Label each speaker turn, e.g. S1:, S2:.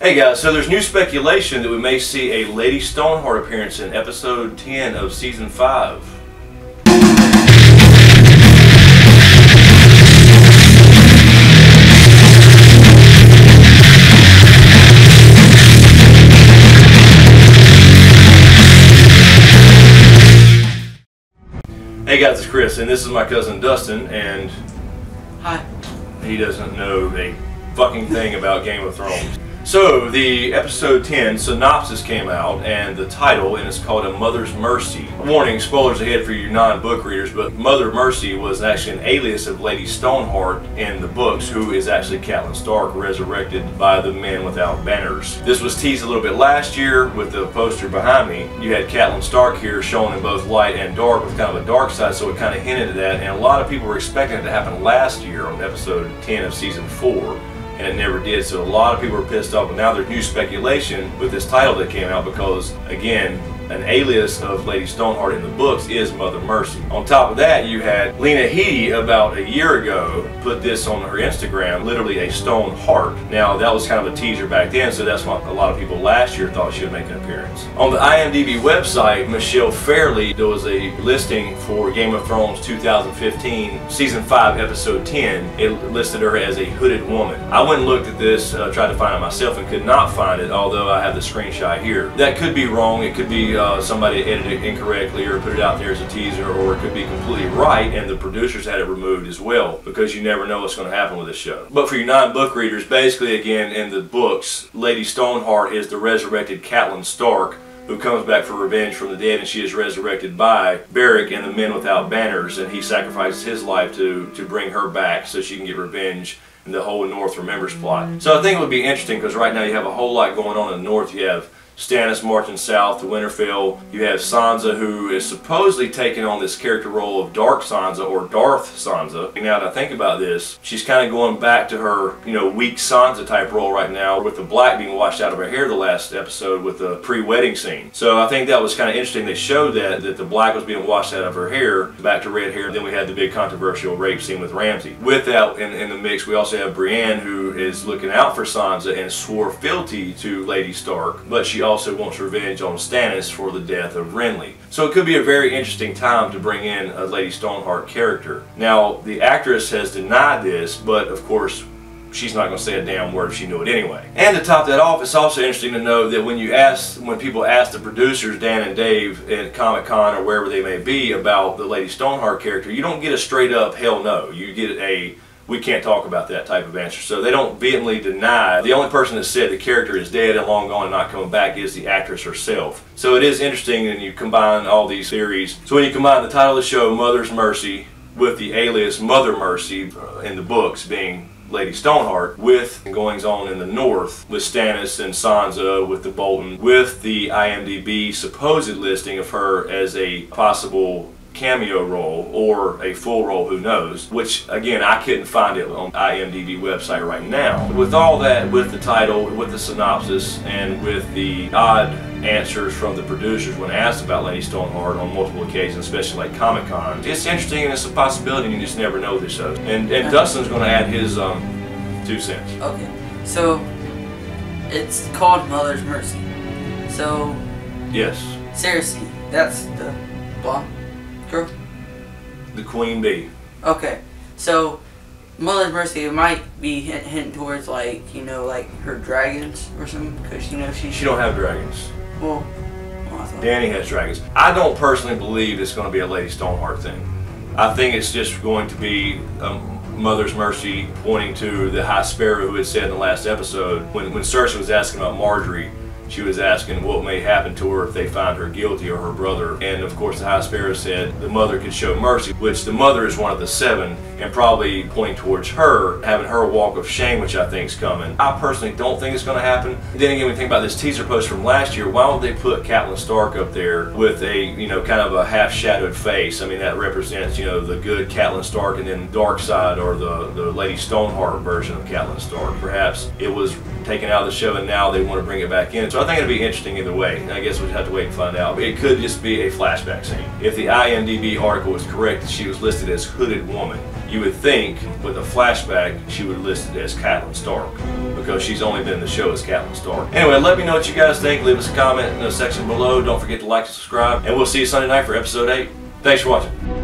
S1: Hey guys, so there's new speculation that we may see a Lady Stoneheart appearance in episode 10 of season 5. Hey guys, it's Chris, and this is my cousin Dustin, and
S2: hi.
S1: He doesn't know a fucking thing about Game of Thrones. So, the episode 10 synopsis came out, and the title, and it's called A Mother's Mercy. Warning, spoilers ahead for you non-book readers, but Mother Mercy was actually an alias of Lady Stoneheart in the books, who is actually Catelyn Stark, resurrected by the Men Without Banners. This was teased a little bit last year with the poster behind me. You had Catelyn Stark here shown in both light and dark with kind of a dark side, so it kind of hinted at that, and a lot of people were expecting it to happen last year on episode 10 of season 4. And it never did, so a lot of people were pissed off. But now there's new speculation with this title that came out because, again, an alias of Lady Stoneheart in the books is Mother Mercy. On top of that, you had Lena Headey about a year ago put this on her Instagram, literally a stone heart. Now that was kind of a teaser back then, so that's what a lot of people last year thought she would make an appearance. On the IMDB website, Michelle Fairley, there was a listing for Game of Thrones 2015 season 5 episode 10. It listed her as a hooded woman. I went and looked at this, tried to find it myself, and could not find it, although I have the screenshot here. That could be wrong. It could be somebody edited it incorrectly or put it out there as a teaser, or it could be completely right and the producers had it removed as well, because you never know what's going to happen with this show. But for you non-book readers, basically again in the books, Lady Stoneheart is the resurrected Catelyn Stark, who comes back for revenge from the dead, and she is resurrected by Beric and the Men Without Banners, and he sacrifices his life to bring her back so she can get revenge in the whole North Remembers plot. So I think it would be interesting because right now you have a whole lot going on in the North. You have Stannis marching south to Winterfell. You have Sansa, who is supposedly taking on this character role of Dark Sansa or Darth Sansa. Now that I think about this, she's kind of going back to her, weak Sansa type role right now, with the black being washed out of her hair the last episode with the pre-wedding scene. So I think that was kind of interesting. They showed that the black was being washed out of her hair, back to red hair. Then we had the big controversial rape scene with Ramsay. With that in the mix, we also have Brienne, who is looking out for Sansa and swore fealty to Lady Stark, but she also wants revenge on Stannis for the death of Renly. So it could be a very interesting time to bring in a Lady Stoneheart character. Now, the actress has denied this, but of course, she's not going to say a damn word if she knew it anyway. And to top that off, it's also interesting to know that when people ask the producers, Dan and Dave, at Comic-Con or wherever they may be, about the Lady Stoneheart character, you don't get a straight up hell no. You get a we can't talk about that type of answer. So they don't vehemently deny. The only person that said the character is dead and long gone and not coming back is the actress herself. So it is interesting, and you combine all these theories. So when you combine the title of the show, Mother's Mercy, with the alias Mother Mercy in the books being Lady Stoneheart, with goings on in the North with Stannis and Sansa, with the Bolton, with the IMDB supposed listing of her as a possible cameo role or a full role, who knows, which again I couldn't find it on IMDb website right now. With all that, with the title, with the synopsis, and with the odd answers from the producers when asked about Lady Stoneheart on multiple occasions, especially like Comic-Con, it's interesting and it's a possibility, and you just never know this show. And Dustin's going to add his 2 cents.
S2: Okay, so it's called Mother's Mercy. So
S1: yes,
S2: Cersei, that's the blonde girl?
S1: the Queen Bee.
S2: Okay, so Mother's Mercy, it might be hinting towards like her dragons or something, because she don't
S1: have dragons.
S2: Well,
S1: Dany has dragons. I don't personally believe it's going to be a Lady Stoneheart thing. I think it's just going to be Mother's Mercy pointing to the High Sparrow, who had said in the last episode when Cersei was asking about Marjorie. She was asking what may happen to her if they find her guilty, or her brother. And of course the High Sparrow said the mother could show mercy, which the mother is one of the 7, and probably pointing towards her, having her walk of shame, which I think is coming. I personally don't think it's going to happen. Then again, when you think about this teaser post from last year, why would they put Catelyn Stark up there with a, kind of a half-shadowed face? I mean, that represents, the good Catelyn Stark, and then dark side, or the Lady Stoneheart version of Catelyn Stark. Perhaps it was taken out of the show and now they want to bring it back in. So I think it'll be interesting either way. I guess we'll have to wait and find out. But it could just be a flashback scene. If the IMDb article is correct that she was listed as hooded woman, you would think with a flashback she would list it as Catelyn Stark, because she's only been in the show as Catelyn Stark. Anyway, let me know what you guys think. Leave us a comment in the section below. Don't forget to like and subscribe, and we'll see you Sunday night for episode 8. Thanks for watching.